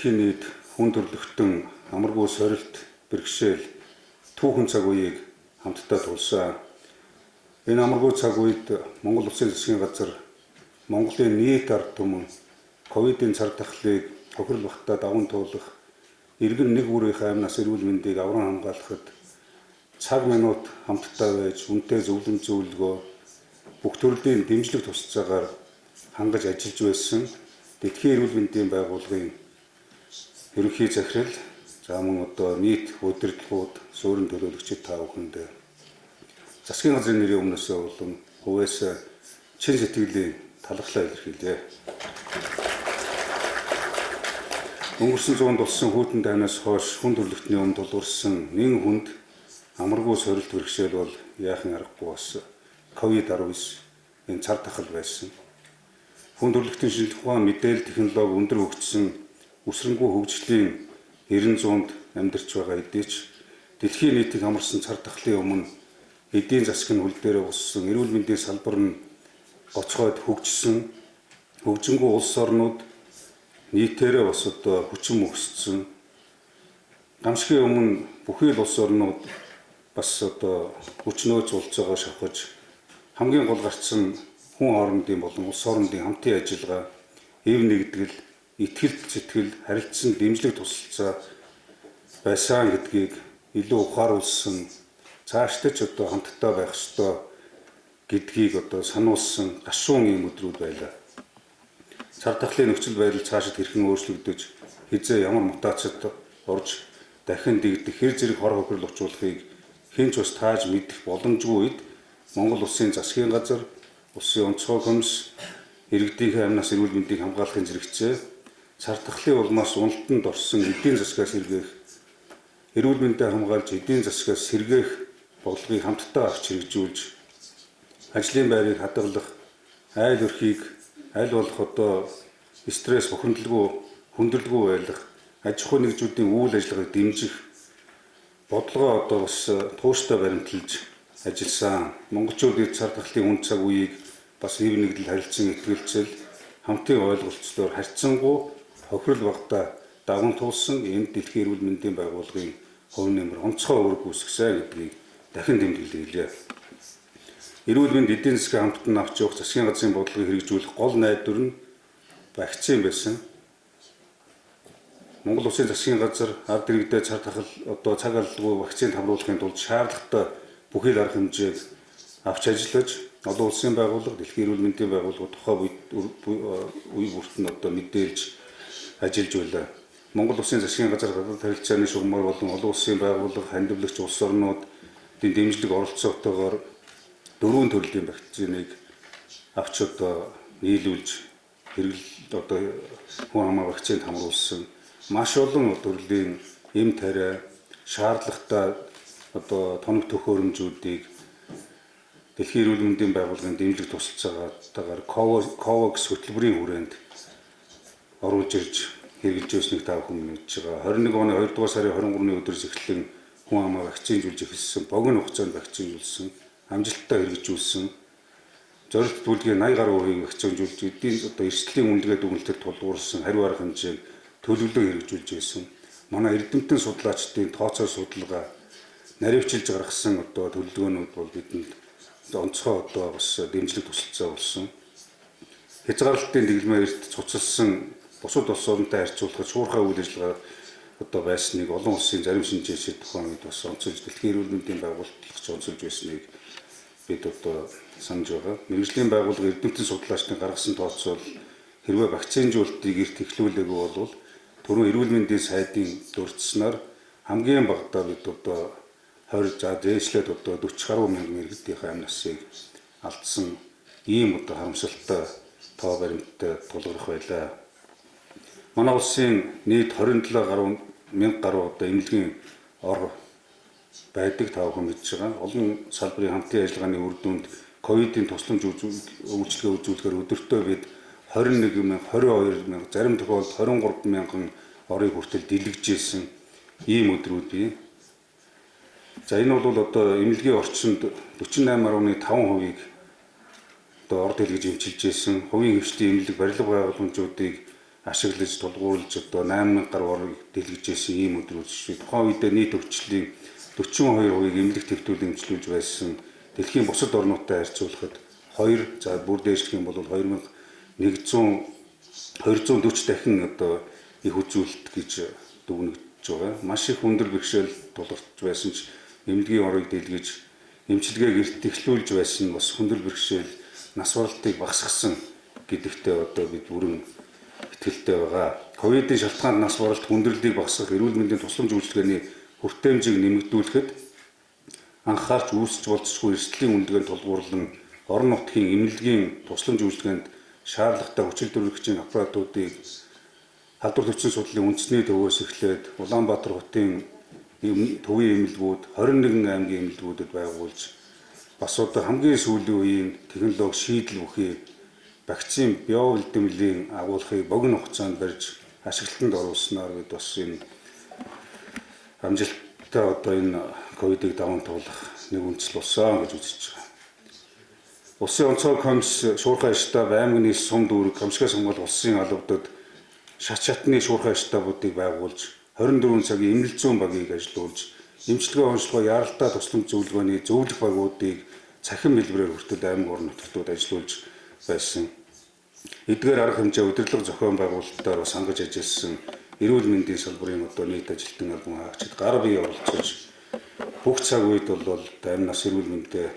дэлхийн нийт хүн төрөлхтөн амаргүй сорилт бэрхшээл түүхэн цаг үеийг хамтдаа тулсан. Энэ амаргүй цаг үед Монгол Улсын засгийн газар Монголын нийт ард түмэн ковидын цар тахлыг хохирол багтаа даван туулах, иргэн нэг бүрийн аймнаас эрүүл мэндийг авран хамгаалахад цаг минут хамтдаа байж үнэтэй зөвлөм зөвлөгөө бүх төрлийн дэмжлэг тусцаагаар хангаж ажиллаж байсан Дэлхийн эрүүл мэндийн байгууллагын ерөнхий захирал, за мөн одоо нийт удирдлагууд, суурин төлөөлөгчид та бүхэнд засгийн газрын нэрийн өмнөөс болон хувьяас чин сэтгэлийн талархлаа илэрхийлье. Өнгөрсөн 100-д болсон хүйтэн дайнаас хойш хүн төрөлхтний өмнө тулгуурсан нэн хүнд амаргүй сорилт бэрхшээл бол яахан аргагүй бас COVID-19 энэ цар тахал байсан. Хүн төрөлхтний шинжилгээ ухаан, мэдээлэл технологи өндөр хөгжсөн үсрэнгуй хөгжлийн 90-100-д амьдарч байгаа эдээч дэлхийн нийтийг амарсан цар тахлын өмнө эдийн засаг нь хөл дээрээ боссон, эрүүл мэндийн салбар нь гоцгойд хөгжсөн, хөгжингүү улс орнууд нийтээрээ бас одоо хүчин мөхссөн. Гамшигын өмнө бүхий л улс орнууд бас одоо хүч нөөц уулзаагаа шавхаж хамгийн гол гарцсан хүн хоорондын болон улс хоорондын хамтын ажиллагаа, эв нэгдэл, итгэл сэтгэл, харилцан дэмжлэг тусалцаа байсан гэдгийг илүү ухааруулсан, цаашдаа ч одоо хамтдаа байх ёстой гэдгийг одоо сануулсан гашуун ийм өдрүүд байлаа. Цар тахлын нөхцөл байдал цаашид хэрхэн өөрчлөгдөж, хизээ ямар мутацид орж дахин дэгдэх хэр зэрэг хор хохирол учруулахыг хэн ч бас тааж мэдэх боломжгүй үед Монгол Улсын засгийн газар, Улсын онцгой комисс, иргэдийнхээ амнаас эрүүл мэндийг хамгаалахын зэрэгцээ цар тахлын улмаас уналтанд орсон эдийн засгаас сэргээх, эрүүл мэндийг хамгаалж эдийн засгаас сэргээх бодлогыг хамтдаа авч хэрэгжүүлж, ажлын байрыг хадгалах, айл өрхийг аль болох одоо стресс бухимдалгүй, хүндрэлгүй байлгах, аж ахуй нэгжүүдийн үйл ажиллагааг дэмжих бодлогоо одоо бас тууштай баримталж ажилласан. Монголчуудын цар тахлын үн цаг үеийг бас эв нэгдэл харилцан итгэлцэл хамтын ойлголцлоор харьцангуй хохирол багтаа даван туулсан энэ Дэлхийн эрүүл мэндийн байгууллагын хувь нэмэр онцгой үүрэг үүсгэсэн гэдгийг дахин тэмдэглэе. Эрүүл мэнд эдийн засгийн хамтан авч явах засгийн газрын бодлогыг хэрэгжүүлэх гол найдвар нь вакцин байсан. Монгол Улсын засгийн газар ард иргэдэд цар тахал одоо цаг алгүй вакцинд хамруулахын тулд шаардлагатай бүхий л арга хэмжээг авч ажиллаж, олон улсын байгууллага, Дэлхийн эрүүл мэндийн байгууллага тухай үе бүртэн одоо мэдээлж ажиллаж байлаа. Монгол Улсын засгийн газар гадаад харилцааны шугамар болон олон улсын байгууллага, хандивлагч улс орнуудын дэмжлэг оролцоотойгоор 4 төрлийн вакциныг авч одоо нийлүүлж хэрэгэл одоо хүн амын вакцинд хамруулсан маш олон төрлийн эм тариа, шаардлагатай одоо тоног төхөөрөмжүүдийг Дэлхийн эрүүл мэндийн байгууллагын дэмжлэг тусалцаагаагаар COVAX хөтөлбөрийн хүрээнд оруулж ирж хэрэгжилж байсныг та бүхэн мэдж байгаа. 21 оны 2 дугаар сарын 23-ны өдрөөс эхлэн хүн амаа вакцинжуулж эхэлсэн, богино хугацаанд вакцинжуулсан, амжилттай хэрэгжүүлсэн, зорилт бүлгийн 80 гаруй хувийг вакцинжуулж эдийн одоо эрсдлийн үнэлгээ дүгнэлтэд тулгуурсан хариу арга хэмжээг төлөвлөлөө хэрэгжүүлж байсан. Манай эрдэмтэн судлаачдын тооцоо судалгаа наривчилж гаргасан одоо төлөвлөгөөнүүд бол бидэнд онцгой одоо бас дэмжлэг тусалцаа болсон. Хязгаарлалтын дэглэмээр эрт цуцалсан бусад улс орнтой харьцуулахад шуурхай үйл ажиллагаа одоо байсныг олон улсын зарим шинжээ шийдэх ухаанд бас онцолж Дэлхийн эрүүл мэндийн байгууллагч онцолж байсныг бид одоо санаж байгаа. Мэргэжлийн байгууллага эрдэмтэн судлаачдын гаргасан тооцоол хэрвээ вакцинжуулалтыг эрт эхлүүлээгүй бол түрүү эрүүл мэндийн сайдын дурдсанаар хамгийн багадаа бид одоо 20 за дээшлээд одоо 40 гаруй мянган иргэдийнхээ амь насыг алдсан ийм одоо харамсалтай тоо баримттай тулгарх байлаа. Манай улсын нийт 27 гаруй мянга гаруй одоо эмнэлгийн ор байдаг та бүхэн мэдж байгаа. Олон салбарын хамтын ажиллагааны үр дүнд ковидын тусламж үйлчилгээ үзүүлэхээр өдөртөө бид 21 мянга, 22 мянга, зарим тохиолдолд 23 мянган орыг хүртэл дэлгэж ирсэн ийм өдрүүд бий. За энэ бол одоо эмнэлгийн орчинд 48.5%-ийг одоо орд хэлгэж эмчилж ирсэн. Хувийн хвшлийн эмнэлэг барилга байгууламжуудыг ашиглаж тулгуурлаж одоо 8,000 гаруй орыг дэлгэж ирсэн ийм өдөр үзэж. Тухайн үедээ нийт өвчлөлийн 42% эмнэлэг төвтүүл эмчилүүлж байсан. Дэлхийн бусад орнуудтай харьцуулахад 2 за бүр дээшлэх юм бол 240 дахин одоо их үзүүлэлт гэж дүгнэгдэж байгаа. Маш их өндөр бэрхшээл тулгарч байсан ч эмнэлгийн орыг дэлгэж эмчилгээг эрт эхлүүлж байсан бас өндөр бэрхшээл нас баралтыг багасгасан гэдэгтээ одоо бид бүрэн итгэлтэй байгаа. Ковидын шалтгаанд нас баралт хүндрэлийг багасгах эрүүл мэндийн тусламж үйлчилгээний хүртээмжийг нэмэгдүүлэхэд анхаарч үүсч болцсохгүй эрсдлийн үнэлгээнд тулгуурлан орон нутгийн эмнэлгийн тусламж үйлчилгээнд шаардлагатай хүчил төрөлхтийн аппаратуудыг халдвар төвчин судлалын үндэсний төвөөс эхлээд Улаанбаатар хотын төвийн эмнэлгүүд 21 аймгийн эмнэлгүүдэд байгуулж бас одоо хамгийн сүүлийн үеийн технологи шийдэл бүхий вакцин биоэлдэмлийн агуулгыг богино хугацаанд барьж ашиглалтанд оруулснаар бид бас энэ амжилттай одоо энэ ковидыг даван туулах нэг үндэслэл болсон гэж үзэж байгаа. Улсын онцгой комисс шуурхай штаб, аймгийн нийс сум дүүрэг, Камшигаас хамгаалах улсын албадад шатны шуурхай штабуудыг байгуулж 24 цагийн эмнэлэг зүүн багийг ажилуулж эмчилгээ онцлогоо яралтай тусламж зөвлөгөөний зөвлөх багуудыг цахим хэлбэрээр хүртэл аймаг орон нутгад ажилуулж байсан. Эдгээр арга хэмжээ удирдлага зохион байгуулалтаар бас хангаж ажилласан эрүүл мэндийн салбарын одоо нийт ажилтны албан хаагчид гар бие оролцож бүх цаг үед бол амь нас эрүүл мэндэд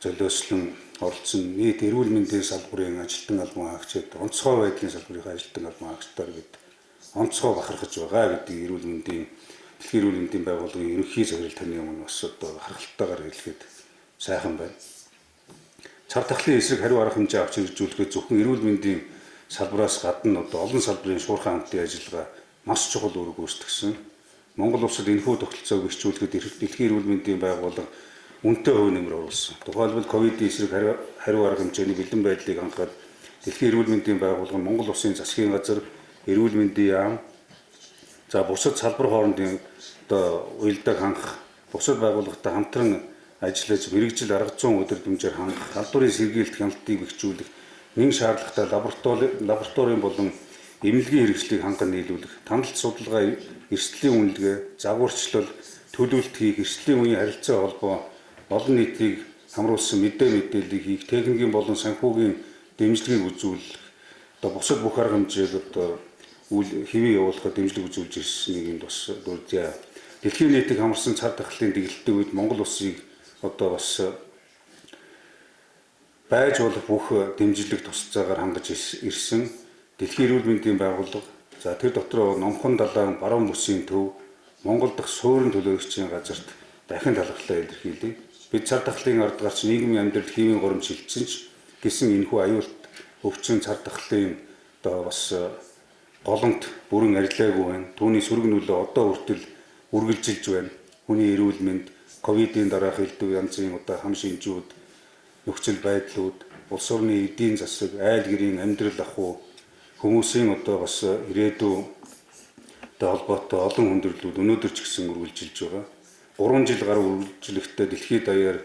золиослон оролцсон нийт эрүүл мэндийн салбарын ажилтны албан хаагчид онцгой байдлын салбарын ажилтны албан хаагчдаар бид онцгой бахархаж байгаа гэдэг эрүүл мэндийн дэлхийн эрүүл мэндийн байгууллагын ерөнхий захирал таны өмнө бас одоо харалтайгаар хэлэхэд сайхан байна. Цар тахлын эсрэг хариу арга хэмжээ авч хэрэгжүүлэхэд зөвхөн эрүүл мэндийн салбараас гадна одоо олон салбарын шуурхай хамтын ажиллагаа маш чухал үүрэг гүйцэтгэсэн. Монгол улсад энэхүү тогтолцоог эрхжүүлэхэд дэлхийн эрүүл мэндийн байгууллага үнэтэй хувь нэмэр оруулсан. Тухайлбал ковидын эсрэг хариу арга хэмжээний бэлэн байдлыг анхаад дэлхийн эрүүл мэндийн байгууллага нь Монгол улсын засгийн газар, эрүүл мэндийн яам, за бусад салбар хоорондын одоо уялдааг хангах, бусад байгууллагатай хамтран ажиллаж мэрэгжил арга зүйн өдөр хэмжээр хангах, халдварын сэргийлт хяналтыг бэхжүүлэх, нэн шаардлагатай лабораторийн болон эмнэлгийн хэрэгслийг ханган нийлүүлэх, тандалт судалгаа, эрсдлийн үнэлгээ, загварчлал, төлөвлөлт хийх, эрсдлийн үеийн харилцаа холбоо, олон нийтийг хамруулсан мэдээллийг хийх, техникийн болон санхүүгийн дэмжлэгийг үзүүлэх, одоо бусад бүх арга хэмжээг одоо хэвээ явуулахад дэмжлэг үзүүлж ирснийг бас дурдъя. Дэлхийн нийтийг хамарсан цар тахлын дэглэлтийн үед Монгол улсыг одоо бас байж болох бүх дэмжлэг тусцаагаар хангаж ирсэн. Дэлхийн эрүүл мэндийн байгууллага, за тэр дотор Номхон далайн баруун бүсийн төв, Монгол дахь суурин төлөөлөгчийн газарт дахин талархлаа илэрхийлье. Бид цар тахлын ард гарч нийгмийн амьдрал хэвийн горимж шилжсэн ч гэсэн энэхүү аюулт өвчин цар тахлын одоо бас голомт бүрэн арилаагүй байна. Түүний сөрөг нөлөө одоо хүртэл үргэлжилж байна. Хүний эрүүл мэнд, ковидын дараах элдв янзын одоо хам шинжүүд, нөхцөл байдлууд, улс орны эдийн засаг, айл гэрийн амьдрал ахуй, хүмүүсийн одоо бас ирээдүйн холбоотой олон хүндрэлүүд өнөөдөр ч гэсэн үргэлжилж байгаа. 3 жил гаруй үргэлжлэхдээ дэлхийд даяар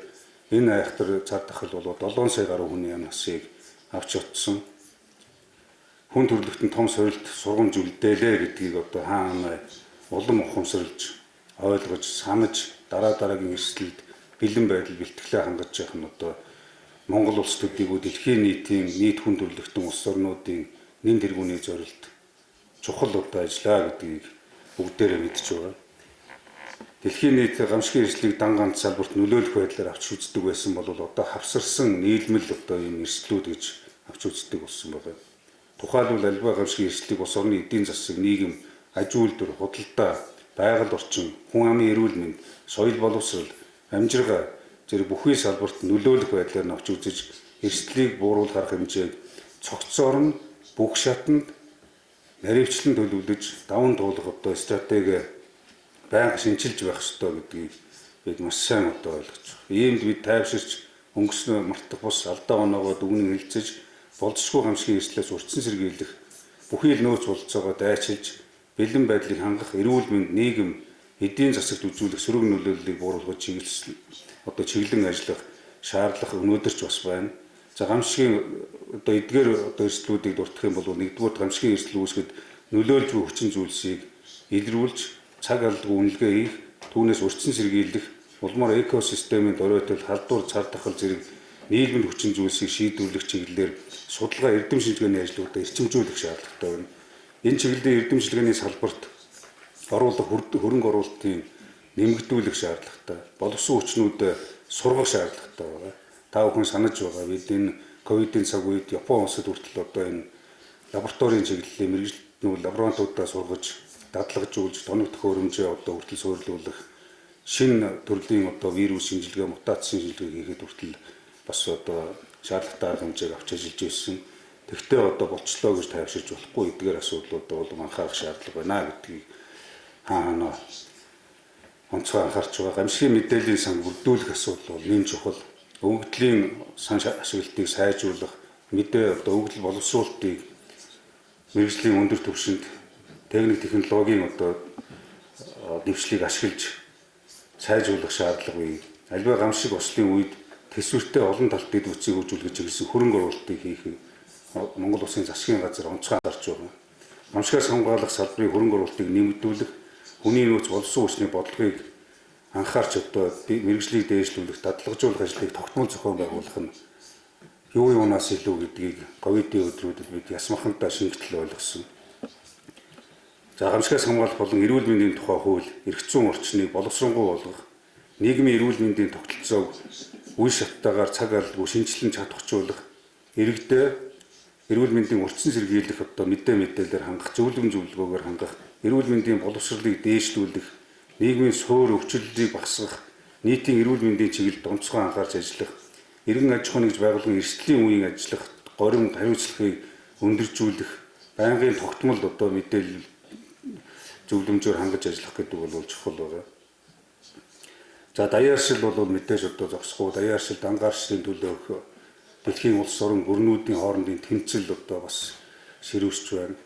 энэ айхтар цар тахал бол 7 сая гаруй хүний амь насыг авч утсан. Хүн төрөлхтөн том сорилт сургамж үлдээлээ гэдгийг одоо хаана улам ухамсарлж, ойлгож, санаж дараагийн эрсдэлд бэлэн байдал бэлтгэлээ хангаж явах нь одоо Монгол улс төдийгүй дэлхийн нийтийн нийт хүн төрөлхтөн улс орнуудын нэн тэргүүний зорилт чухал одоо ажиллаа гэдгийг бүгдээрээ мэдж байгаа. Дэлхийн нийт гамшигын эрсдлийг дан ганц салбарт нөлөөлөх байдлаар авч үздэг байсан бол одоо хавсарсан нийлмэл одоо ийм эрсдлүүд гэж авч үздэг болсон байна. Тухайлбал альва гамшигын эрсдлийг улс орны эдийн засаг, нийгэм, аж үйлдвэр, худалдаа, байгаль орчин, хүн амын эрүүл мэнд, соёл боловсрол, амжиргаа зэрэг бүхий салбарт нөлөөлөх байдлаар нь авч үзэж эрсдлийг бууруулах арга хэмжээг цогцоор нь бүх шатанд наривчлан төлөвлөж даван туулах одоо стратеги байнга шинжилж байх ёстой гэдгийг бид маш сайн одоо ойлгож байна. Иймд бид тайвширч өнгөрснөө мартах бус алдаа оноогоо дүгнэн хэлцэж болцсохгүй гамшигын эрсдлээс урьдчилан сэргийлэх бүхий л нөөц болцоогоо дайчилж бэлэн байдлыг хангах, эрүүл мэнд, нийгэм, эдийн засагт үзүүлэх сөрөг нөлөөллийг бууруулах чиглэлэн ажиллах шаардлага өнөөдөр ч бас байна. За гамшигын одоо эдгээр одоо эрсдлүүдийг дурдах юм бол нэгдүгээр гамшигын эрсдэл үүсгэхэд нөлөөлж буй хүчин зүйлсийг илрүүлж цаг алдгүй үнэлгээ хийх, түүнээс урьдчилан сэргийлэх, улмаар экосистемийн дөрөйтөл халдвар цар тахал зэрэг нийгмийн хүчин зүйлсийг шийдвэрлэх чиглэлээр судалгаа эрдэм шинжилгээний ажлуудаа эрчимжүүлэх шаардлагатай байна. Энэ чиглэлийн эрдэм шинжилгээний салбарт оруулах хөрөнгө оруулалтын нэмэгдүүлэх шаардлагатай, боловсон хүчнүүдэд сургах шаардлагатай байна. Та бүхэн санаж байгаа бид энэ ковидын цаг үед Япон улсад хүртэл одоо энэ лабораторийн чиглэлийн мэргэжилтнүүд лаборантуудаа сургаж, дадлагжуулж, тоног төхөөрөмжөө одоо хүртэл суйрлуулах, шинэ төрлийн одоо вирус шинжилгээ, мутацийн шинжилгээ хийхэд хүртэл бас одоо шаардлагатай арга хэмжээг авч ажиллаж байсан. Тэгвэл одоо болцлоо гэж тайвширч болохгүй эдгээр асуудлуудаа бол анхаарах шаардлага байна гэдгийг хаана онцгой анхаарч байгаа. Гамшигын мэдээллийн сан бүрдүүлэх асуудал бол нэм чухал. Өгөгдлийн сан ашиглалтыг сайжруулах, мэдээ одоо өгөгдөл боловсруулалтыг мэргэжлийн өндөр түвшинд техник технологийн одоо дэвшлиг ашиглаж сайжруулах шаардлага бий. Альва гамшиг ослын үед төсвөртэй олон талт дэд үтсийг хөгжүүлэх чиглэсэн хөрөнгө оруулалтыг хийх Монгол Улсын засгийн газар онцгой анхаарч байгаа. Гамшигаас хамгаалах салбарын хөрөнгө оруулалтыг нэмэгдүүлэх, хүний нөөц боловсон хүчний бодлогыг анхаарч одоо мэргэжлийг дээшлүүлэх, дадлагжуулах ажлыг тогтмол зохион байгуулах нь юу юунаас илүү гэдгийг ковидын өдрүүдэд бид ясмахандаа шингэтэл ойлгосон. За гамшигаас хамгаалах болон эрүүл мэндийн тухай хууль, эрх зүйн орчныг боловсронгуй болгох, нийгмийн эрүүл мэндийн тогтолцоог үе шаттайгаар цаг алдгүй шинжилэн чадахжуулах, иргэдэд эрүүл мэндийн урьдчилан сэргийлэх одоо мэдээлэлээр хангах, зөвлөм зөвлөгөөгөөр хангах, эрүүл мэндийн боловсролыг дээшлүүлэх, нийгмийн суур өвчлөлийг багасгах, нийтийн эрүүл мэндийн чиглэлд онцгой анхаарч ажиллах, иргэн аж ахуйн нэгж байгууллагын эрсдлийн үеийн ажиллах, горим хариуцлагыг өндөржүүлэх, байнгын тогтмол одоо мэдээлэл зөвлөмжөөр хангаж ажиллах гэдэг бол чухал байна. За даяаршил бол мэдээж одоо зогсохгүй, даяаршил дангааршлын төлөөх дэлхийн улс орон гүрнүүдийн хоорондын тэмцэл одоо бас ширүүсч байна.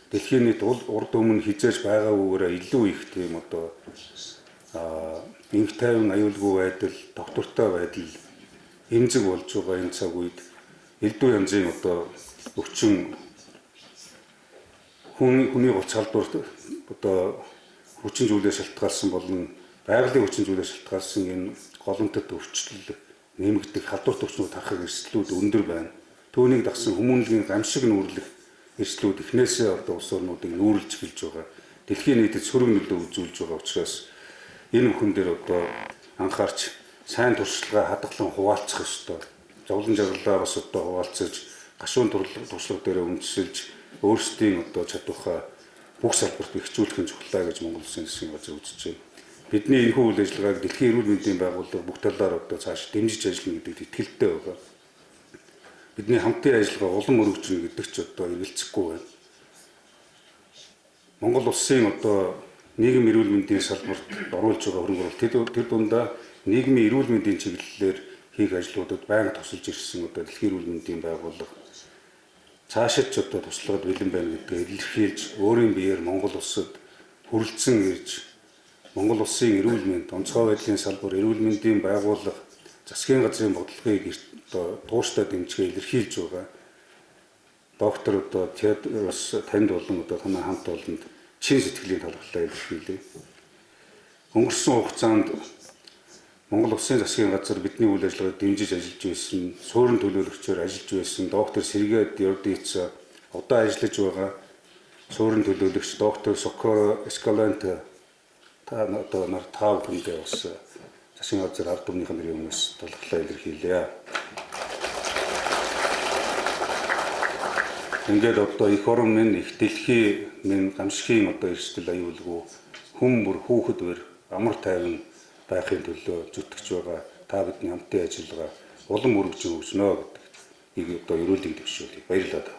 Дэлхийн нийт урд өмнө хизээж байгаагүйгээр илүү их тийм одоо инх тайван аюулгүй байдал, тогтвортой байдал эмзэг болж байгаа энэ цаг үед элдв янзын одоо өвчин хүний гоц халдварт одоо хүчин зүйлээс шалтгаалсан болон байгалийн хүчин зүйлээс шалтгаалсан энэ голомтод өвчлөл нэмэгдэх, халдвар төвчнүүд тарахыг эрсдлүүд өндөр байна. Түүнийг дагсан хүмүүнлэгийн гамшиг нүүрлэх эрсдлүүд эхнээсээ одоо улс орнуудыг нүүрлж эхэлж байгаа. Дэлхийн нийтэд сөрөг нөлөө үзүүлж байгаа учраас энэ бүхэн дээр одоо анхаарч сайн туршлагаа хадгалан хуваалцах ёстой. Зовлон жаргалаа бас одоо хуваалцаж, гашуун туршлага дээр үндэслэж өөрсдийн одоо чадвараа бүх салбарт бэхжүүлэх нь чухлаа гэж Монгол Улсын засгийн газар үзэж байна. Бидний энэхүү үйл ажиллагааг дэлхийн эрүүл мэндийн байгууллага бүх талаар одоо цааш дэмжиж ажиллана гэдэгт итгэлтэй байгаа. Бидний хамтын ажиллагаа улам өргөжнө гэдэг ч одоо эргэлзэхгүй байна. Монгол Улсын одоо нийгэм эрүүл мэндийн салбарт оруулж байгаа хөрөнгө оруулалт тэр дундаа нийгмийн эрүүл мэндийн чиглэлээр хийх ажлуудад байнга тусалж ирсэн одоо дэлхийн эрүүл мэндийн байгууллага цаашид ч одоо туслагад бэлэн байна гэдгийг илэрхийлж өөрийн биеэр Монгол Улсад хүрэлцэн ирж Монгол Улсын эрүүл мэнд, онцгой байдлын салбар, эрүүл мэндийн байгууллага, засгийн газрын бодлогыг одоо тууштай дэмжгээ илэрхийлж байгаа. Доктор одоо бас танд болон одоо танай хамт олонд чин сэтгэлийн талхлаа илэрхийлээ. Өнгөрсөн хугацаанд Монгол Улсын засгийн газар бидний үйл ажиллагааг дэмжиж ажиллаж байсан, суурин төлөөлөгчөөр ажиллаж байсан доктор Сергей Диордиц одоо ажиллаж байгаа суурин төлөөлөгч доктор Сокоро Эскаланте та одоо нар тав хүндээ бас засгийн газар ард түмнийхэн нэрийн өмнөөс талхлаа илэрхийлье. Ингээд одоо их орон минь их дэлхийн минь гамшигын одоо эрсдэл аюулгүй хүн бүр хүүхэд бэр амар тайван байхын төлөө зүтгэж байгаа та бидний хамтын ажиллагаа улам өргөж өгнө гэдэг одоо ерөөлийг дэвшүүлье. Баярлалаа.